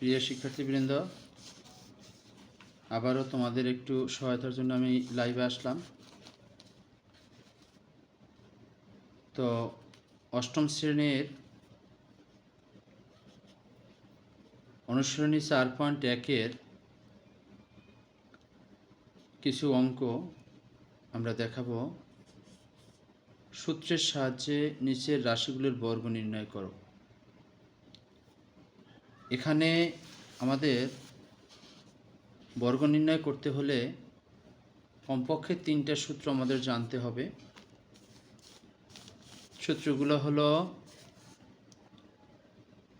প্রিয় শিক্ষার্থীবৃন্দ, আবারও তোমাদের একটু সহায়তার জন্য আমি লাইভে আসলাম। তো অষ্টম শ্রেণীর অনুশীলনী 4.1-এর কিছু অঙ্ক আমরা দেখাবো। সূত্রের সাহায্যে নিচের রাশিগুলোর বর্গ নির্ণয় করো। এখানে আমাদের বর্গ নির্ণয় করতে হলে কমপক্ষে 3টা সূত্র আমাদের জানতে হবে। সূত্রগুলো হলো,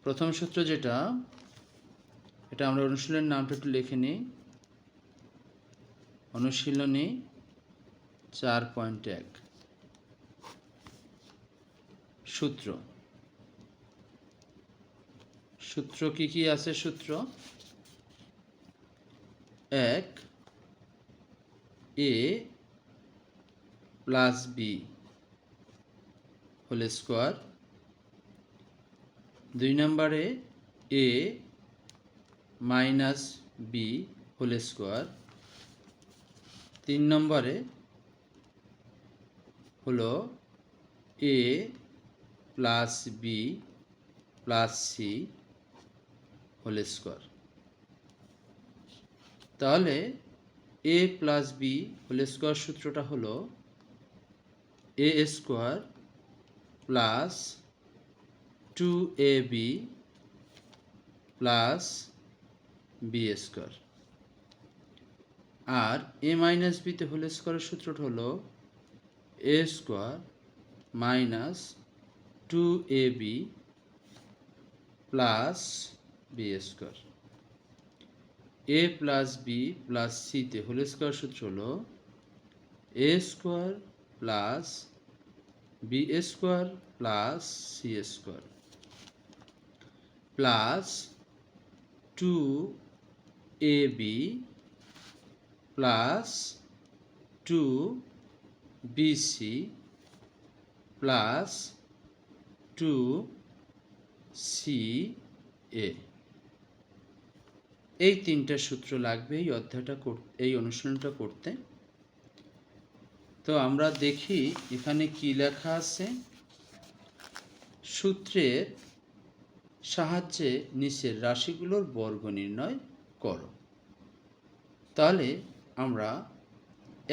প্রথম সূত্র যেটা, এটা আমরা অনুশীলনের নামটা একটু লিখে নিই। অনুশীলনী 4.1 সূত্র। সূত্র কি কি আছে? সূত্র 1 a plus b whole square, 2 নম্বরে a minus b whole square, 3 নম্বরে হলো a plus b plus c whole square. তাহলে a plus b whole square সূত্রটা হলো a square plus 2ab plus b square. আর a মাইনাস b তে whole স্কোয়ারের সূত্রটা হলো a square minus 2ab plus b square. a plus b plus c তে whole square সূত্র হলো a square plus b square plus c square plus 2ab plus 2bc plus 2ca। এই 3টা সূত্র লাগবে এই অধ্যায়টা এই অনুশীলনটা করতে। তো আমরা দেখি এখানে কি লেখা আছে। সূত্রের সাহায্যে নিচের রাশিগুলোর বর্গ নির্ণয় করো। তাহলে আমরা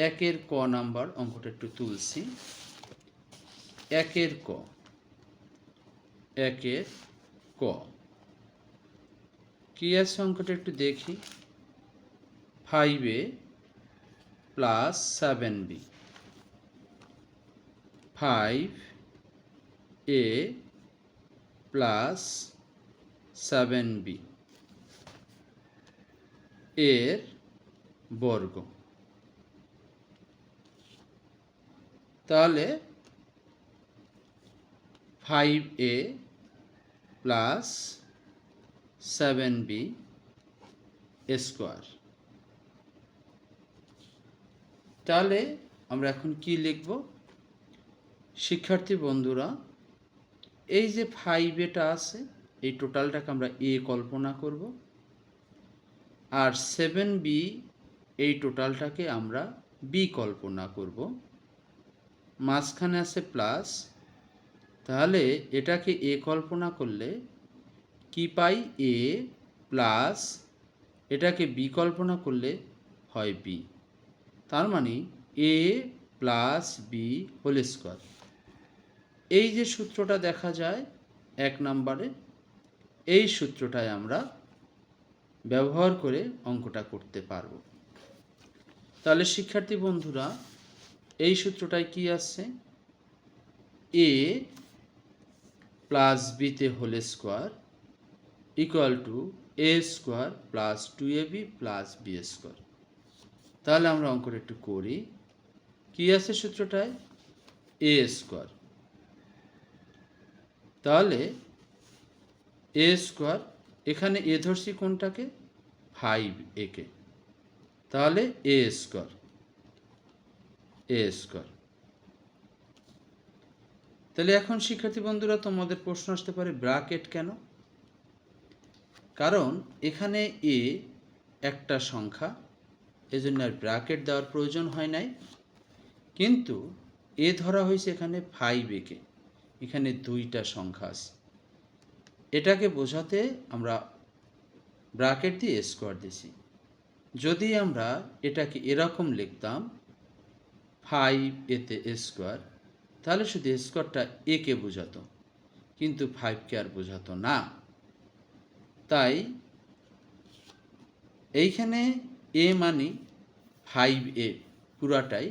1-এর ক নাম্বার অঙ্কটা একটু তুলছি। 1-এর ক, 1-এর ক কি আছে অঙ্কটা একটু দেখি। 5a plus 7b, 5a plus 7b এর বর্গ। তাহলে 5a প্লাস 7b স্কোয়ার। তাহলে আমরা এখন কি লিখব? শিক্ষার্থী বন্ধুরা, এই যে 5a আছে এই টোটালটাকে আমরা a কল্পনা করব, আর 7b এই টোটালটাকে আমরা b কল্পনা করব। মাঝখানে আছে প্লাস, তাহলে এটাকে a কল্পনা করলে কি পাই? a প্লাস এটাকে b কল্পনা করলে হয় b। তার মানে a plus b whole square. এই যে সূত্রটা দেখা যায় 1 নম্বরে, এই সূত্রটাই আমরা ব্যবহার করে অঙ্কটা করতে পারব। তাহলে শিক্ষার্থী বন্ধুরা, এই সূত্রটায় কি আছে? a প্লাস b তে whole square equal to a square plus 2ab plus b square. তাহলে আমরা অঙ্কটা একটু করি। কি আছে সূত্রটায়? a square. তাহলে a স্কোয়ার, এখানে a ধরছি কোনটাকে? 5a কে। তাহলে a স্কোয়ার, a স্কোয়ার। তাহলে এখন শিক্ষার্থী বন্ধুরা তোমাদের প্রশ্ন আসতে পারে ব্র্যাকেট কেন? কারণ এখানে এ একটা সংখ্যা, এজন্য আর ব্র্যাকেট দেওয়ার প্রয়োজন হয় নাই। কিন্তু এ ধরা হয়েছে এখানে 5a-কে, এখানে দুইটা সংখ্যা আছে, এটাকে বোঝাতে আমরা ব্র্যাকেট দিয়ে স্কোয়ার দিছি। যদি আমরা এটাকে এরকম লিখতাম 5a-তে স্কোয়ার, তাহলে শুধু স্কোয়ারটা একে বোঝাতো, কিন্তু 5কে আর বোঝাতো না। তাই এইখানে এ মানে 5a পুরাটাই,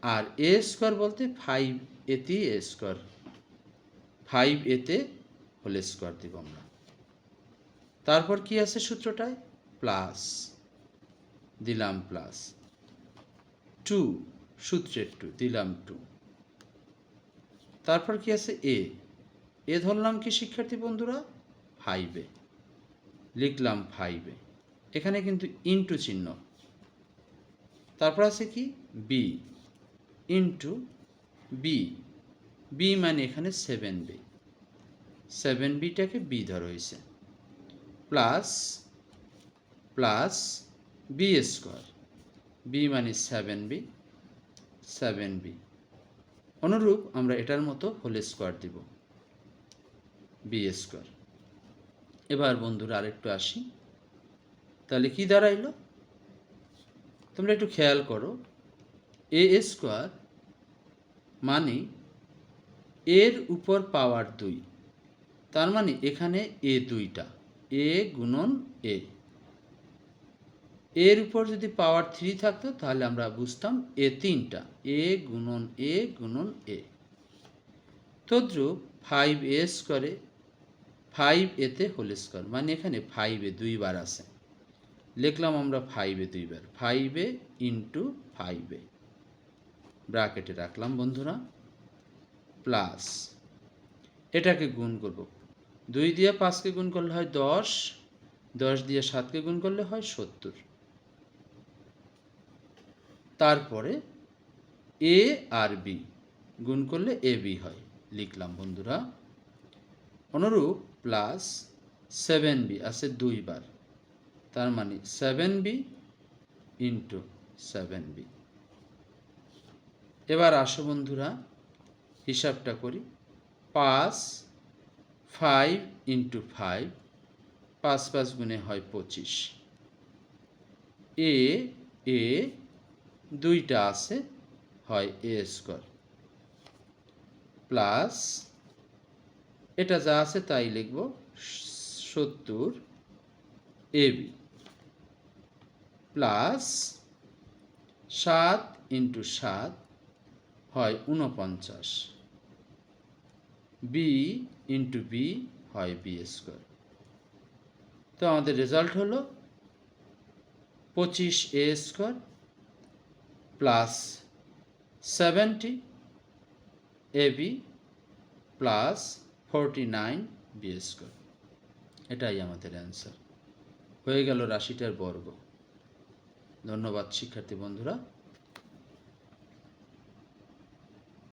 আর এ স্কোয়ার বলতে 5a-তে স্কোয়ার, 5a-তে হোল স্কোয়ার দিব আমরা। তারপর কি আছে সূত্রটায়, প্লাস দিলাম, প্লাস 2, সূত্রের 2 দিলাম 2। তারপর কি আছে এ ধরলাম কি শিক্ষার্থী বন্ধুরা 5a, লিখলাম 5a, এখানে কিন্তু ইনটু চিহ্ন। তারপর আছে কি বি ইনটু বি মানে এখানে 7b, 7bটাকে বি ধরা হয়েছে, plus plus B square, B মানে 7b, অনুরূপ আমরা এটার মতো হোল স্কোয়ার দিব, বি স্কোয়ার। এবার বন্ধুরা আরেকটু আসি, তাহলে কি দাঁড়াইলো তোমরা একটু খেয়াল করো, এ স্কোয়ার মানে এর উপর পাওয়ার 2, তার মানে এখানে এ দুইটা, এ গুণন এর উপর যদি পাওয়ার 3 থাকতো তাহলে আমরা বুঝতাম এ তিনটা, এ গুণন এ। তদ্রূপ 5a স্কোয়ারে 5a-তে হোল স্কোয়ার, মানে এখানে 5a দুইবার আছে, লিখলাম আমরা 5a দুইবার, 5a ইন্টু 5a, ব্র্যাকেটে রাখলাম বন্ধুরা, প্লাস এটাকে গুণ করব, 2 দিয়ে 5কে গুণ করলে হয় 10, 10 দিয়ে 7কে গুণ করলে হয় 70। তারপরে এ আর বি গুণ করলে এ বি হয়, লিখলাম বন্ধুরা। অনুরূপ প্লাস 7b আছে দুইবার, তার মানে 7b ইন্টু 7b। এবার আসো বন্ধুরা হিসাবটা করি, 5 ইন্টু 5, 5 5 গুণে হয় 25, এ দুইটা আছে, হয় এ স্কোয়ার, প্লাস এটা যা আছে তাই লিখব 70 এবি, প্লাস 7 ইন্টু 7 হয় 49, বি ইন্টু বি হয় বি স্কোয়ার। তো আমাদের রেজাল্ট হলো 25a square plus 70 AB plus 49b square, এটাই আমাদের অ্যান্সার হয়ে গেল রাশিটার বর্গ। ধন্যবাদ শিক্ষার্থী বন্ধুরা।